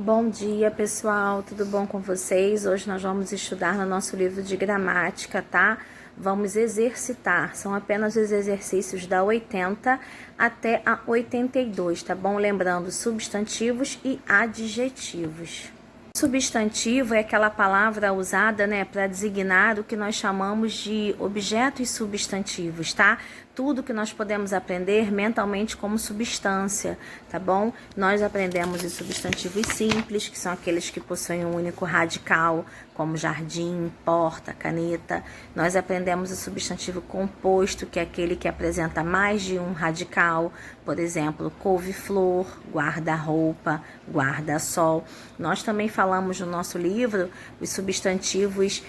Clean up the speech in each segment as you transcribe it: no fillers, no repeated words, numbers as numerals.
Bom dia, pessoal, tudo bom com vocês? Hoje nós vamos estudar no nosso livro de gramática, tá? Vamos exercitar, são apenas os exercícios da 80 até a 82, tá bom? Lembrando, substantivos e adjetivos. Substantivo é aquela palavra usada, né, para designar o que nós chamamos de objetos substantivos, tá? Tudo que nós podemos aprender mentalmente como substância, tá bom? Nós aprendemos os substantivos simples, que são aqueles que possuem um único radical, como jardim, porta, caneta. Nós aprendemos o substantivo composto, que é aquele que apresenta mais de um radical, por exemplo, couve-flor, guarda-roupa, guarda-sol. Nós também falamos no nosso livro os substantivos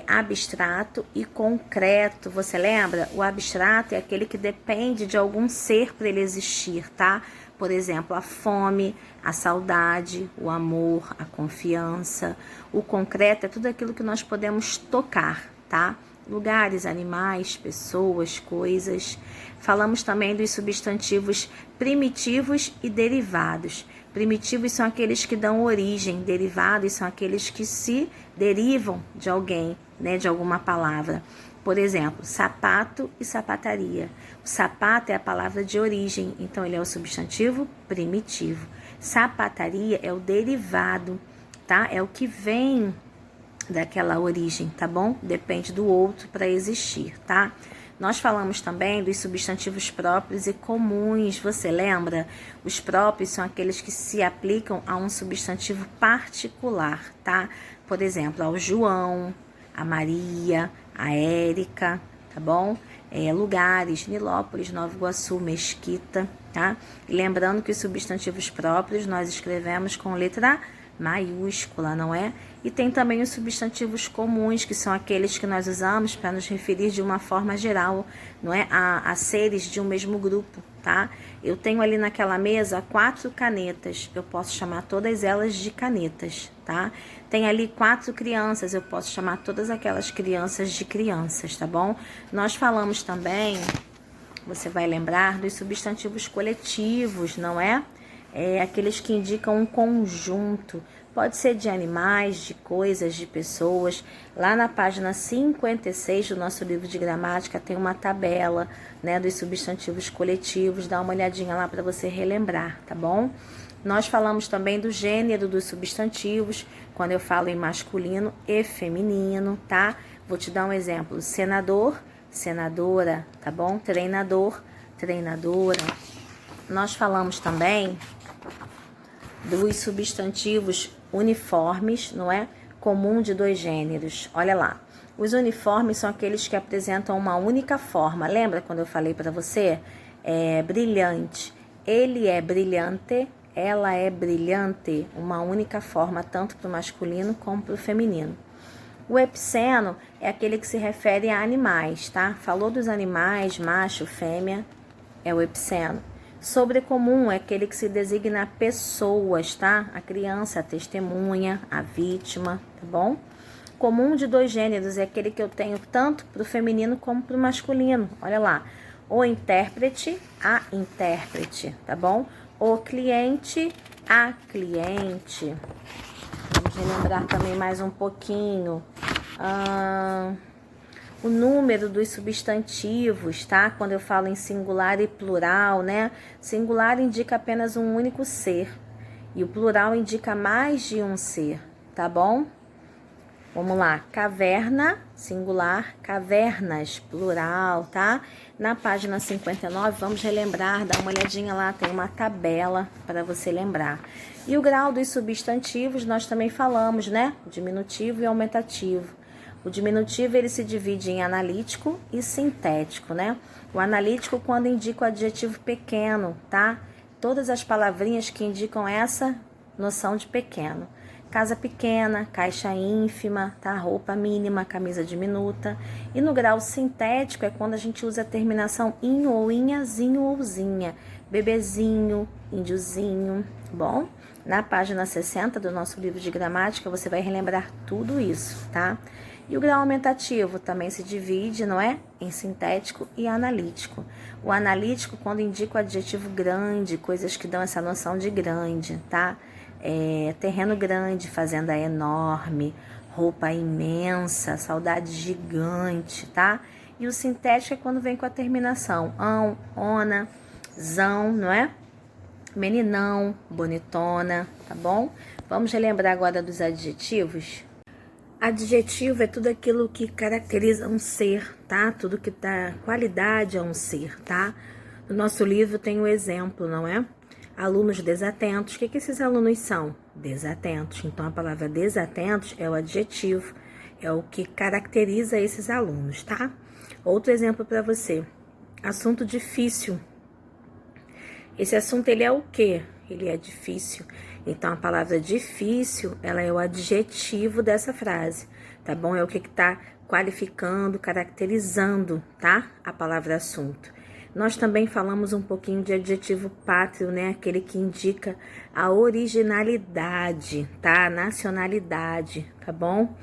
abstrato e concreto. Você lembra? O abstrato é aquele que depende de algum ser para ele existir, tá? Por exemplo, a fome, a saudade, o amor, a confiança. O concreto é tudo aquilo que nós podemos tocar, tá? Lugares, animais, pessoas, coisas. Falamos também dos substantivos primitivos e derivados. Primitivos são aqueles que dão origem, derivados são aqueles que se derivam de alguém, né, de alguma palavra. Por exemplo, sapato e sapataria. O sapato é a palavra de origem, então ele é o substantivo primitivo. Sapataria é o derivado, tá? É o que vem daquela origem, tá bom? Depende do outro para existir, tá? Nós falamos também dos substantivos próprios e comuns, você lembra? Os próprios são aqueles que se aplicam a um substantivo particular, tá? Por exemplo, ao João, a Maria, a Érica, tá bom? Lugares, Nilópolis, Nova Iguaçu, Mesquita, tá? E lembrando que os substantivos próprios nós escrevemos com letra maiúscula, não é? E tem também os substantivos comuns, que são aqueles que nós usamos para nos referir de uma forma geral, não é? A seres de um mesmo grupo, tá? Eu tenho ali naquela mesa 4 canetas, eu posso chamar todas elas de canetas, tá? Tem ali 4 crianças, eu posso chamar todas aquelas crianças de crianças, tá bom? Nós falamos também, você vai lembrar, dos substantivos coletivos, não é? Aqueles que indicam um conjunto, pode ser de animais, de coisas, de pessoas. Lá na página 56 do nosso livro de gramática tem uma tabela, né, dos substantivos coletivos, dá uma olhadinha lá para você relembrar, tá bom? Nós falamos também do gênero dos substantivos, quando eu falo em masculino e feminino, tá? Vou te dar um exemplo, senador, senadora, tá bom? Treinador, treinadora. Nós falamos também dos substantivos uniformes, não é? Comum de 2 gêneros. Olha lá. Os uniformes são aqueles que apresentam uma única forma. Lembra quando eu falei para você? Brilhante. Ele é brilhante, ela é brilhante. Uma única forma, tanto para o masculino como para o feminino. O epiceno é aquele que se refere a animais, tá? Falou dos animais, macho, fêmea, é o epiceno. Sobrecomum é aquele que se designa a pessoas, tá? A criança, a testemunha, a vítima, tá bom? Comum de 2 gêneros é aquele que eu tenho tanto para o feminino como para o masculino. Olha lá, o intérprete, a intérprete, tá bom? O cliente, a cliente. Vamos relembrar também mais um pouquinho. O número dos substantivos, tá? Quando eu falo em singular e plural, né? Singular indica apenas um único ser e o plural indica mais de um ser, tá bom? Vamos lá, caverna, singular, cavernas, plural, tá? Na página 59, vamos relembrar, dá uma olhadinha lá, tem uma tabela para você lembrar. E o grau dos substantivos, nós também falamos, né? Diminutivo e aumentativo. O diminutivo, ele se divide em analítico e sintético, né? O analítico, quando indica o adjetivo pequeno, tá? Todas as palavrinhas que indicam essa noção de pequeno. Casa pequena, caixa ínfima, tá? Roupa mínima, camisa diminuta. E no grau sintético é quando a gente usa a terminação inho ou inhazinho ou zinha. Bebezinho, índiozinho, bom? Na página 60 do nosso livro de gramática, você vai relembrar tudo isso, tá? E o grau aumentativo também se divide, não é? Em sintético e analítico. O analítico, quando indica o adjetivo grande, coisas que dão essa noção de grande, tá? terreno grande, fazenda enorme, roupa imensa, saudade gigante, tá? E o sintético é quando vem com a terminação ão, ona, zão, não é? Meninão, bonitona, tá bom? Vamos relembrar agora dos adjetivos? Adjetivo é tudo aquilo que caracteriza um ser, tá? Tudo que dá qualidade a um ser, tá? No nosso livro tem o exemplo, não é? Alunos desatentos. O que esses alunos são? Desatentos. Então, a palavra desatentos é o adjetivo, é o que caracteriza esses alunos, tá? Outro exemplo para você. Assunto difícil. Esse assunto, ele é o quê? Ele é difícil. Então, a palavra difícil, ela é o adjetivo dessa frase, tá bom? É o que está qualificando, caracterizando, tá? A palavra assunto. Nós também falamos um pouquinho de adjetivo pátrio, né? Aquele que indica a originalidade, tá? A nacionalidade, tá bom?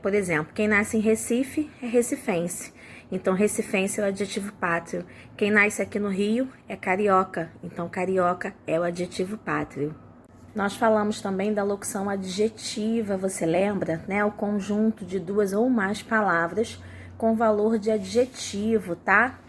Por exemplo, quem nasce em Recife é recifense. Então, recifense é o adjetivo pátrio. Quem nasce aqui no Rio é carioca. Então, carioca é o adjetivo pátrio. Nós falamos também da locução adjetiva, você lembra, né? O conjunto de duas ou mais palavras com valor de adjetivo, tá?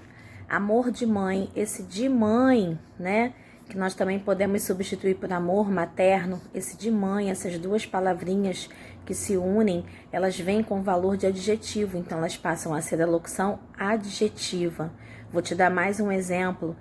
Amor de mãe, esse de mãe, né? Que nós também podemos substituir por amor materno, esse de mãe, essas duas palavrinhas que se unem, elas vêm com valor de adjetivo, então elas passam a ser a locução adjetiva. Vou te dar mais um exemplo,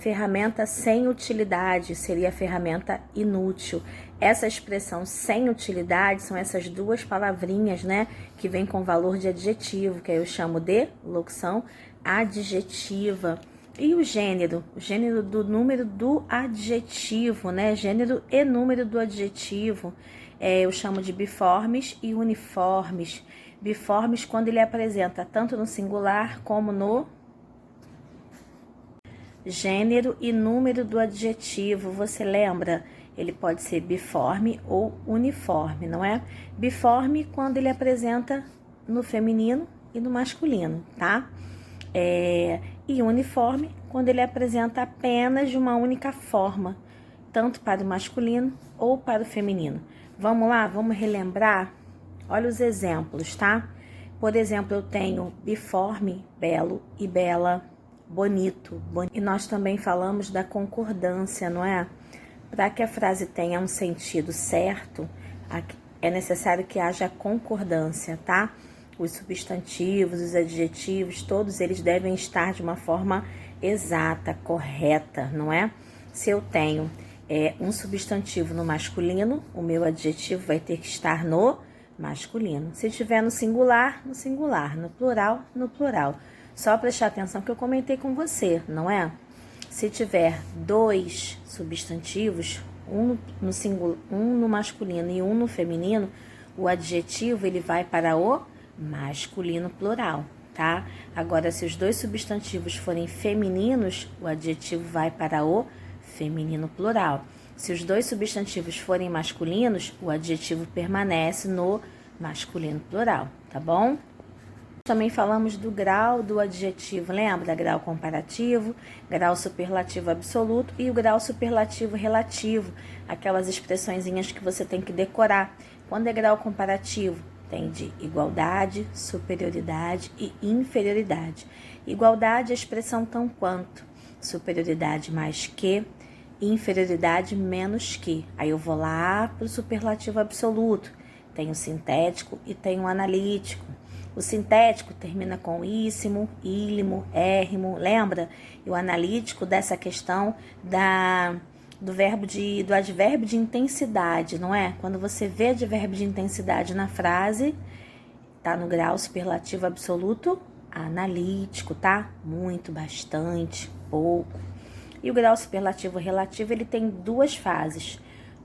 ferramenta sem utilidade, seria ferramenta inútil. Essa expressão sem utilidade são essas duas palavrinhas, né, que vêm com valor de adjetivo, que eu chamo de locução adjetiva. E o gênero do número do adjetivo, né? Gênero e número do adjetivo, eu chamo de biformes e uniformes. Biformes quando ele apresenta tanto no singular como no gênero e número do adjetivo. Você lembra? Ele pode ser biforme ou uniforme, não é? Biforme quando ele apresenta no feminino e no masculino, tá? E uniforme quando ele apresenta apenas de uma única forma, tanto para o masculino ou para o feminino. Vamos lá, vamos relembrar? Olha os exemplos, tá? Por exemplo, eu tenho biforme, belo, e bela, bonito, bonito. E nós também falamos da concordância, não é? Para que a frase tenha um sentido certo, é necessário que haja concordância, tá? Os substantivos, os adjetivos, todos eles devem estar de uma forma exata, correta, não é? Se eu tenho um substantivo no masculino, o meu adjetivo vai ter que estar no masculino. Se tiver no singular, no singular, no plural, no plural. Só prestar atenção que eu comentei com você, não é? Se tiver dois substantivos, um no masculino e um no feminino, o adjetivo ele vai para o masculino plural, tá? Agora, se os dois substantivos forem femininos, o adjetivo vai para o feminino plural. Se os dois substantivos forem masculinos, o adjetivo permanece no masculino plural, tá bom? Também falamos do grau do adjetivo, lembra? Grau comparativo, grau superlativo absoluto e o grau superlativo relativo, aquelas expressõezinhas que você tem que decorar. Quando é grau comparativo, tem de igualdade, superioridade e inferioridade. Igualdade é a expressão tão quanto, superioridade mais que, inferioridade menos que. Aí eu vou lá para o superlativo absoluto. Tem o sintético e tem o analítico. O sintético termina com íssimo, ílimo, érrimo, lembra? E o analítico dessa questão do advérbio de intensidade, não é? Quando você vê advérbio de intensidade na frase, tá no grau superlativo absoluto analítico, tá? Muito, bastante, pouco. E o grau superlativo relativo, ele tem duas fases,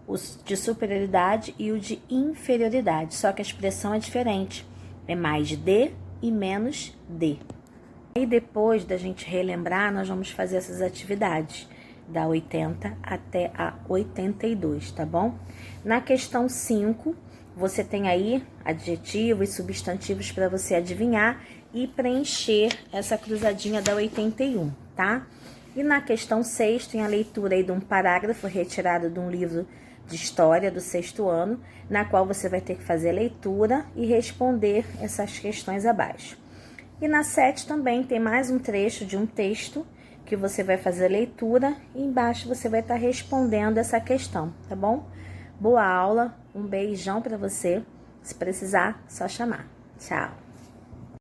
o de superioridade e o de inferioridade, só que a expressão é diferente, é mais de e menos de. E depois da gente relembrar, nós vamos fazer essas atividades, da 80 até a 82, tá bom? Na questão 5, você tem aí adjetivos e substantivos para você adivinhar e preencher essa cruzadinha da 81, tá? E na questão 6, tem a leitura aí de um parágrafo retirado de um livro de História do 6º ano, na qual você vai ter que fazer leitura e responder essas questões abaixo. E na 7 também tem mais um trecho de um texto que você vai fazer leitura e embaixo você vai estar respondendo essa questão, tá bom? Boa aula, um beijão para você. Se precisar, só chamar. Tchau!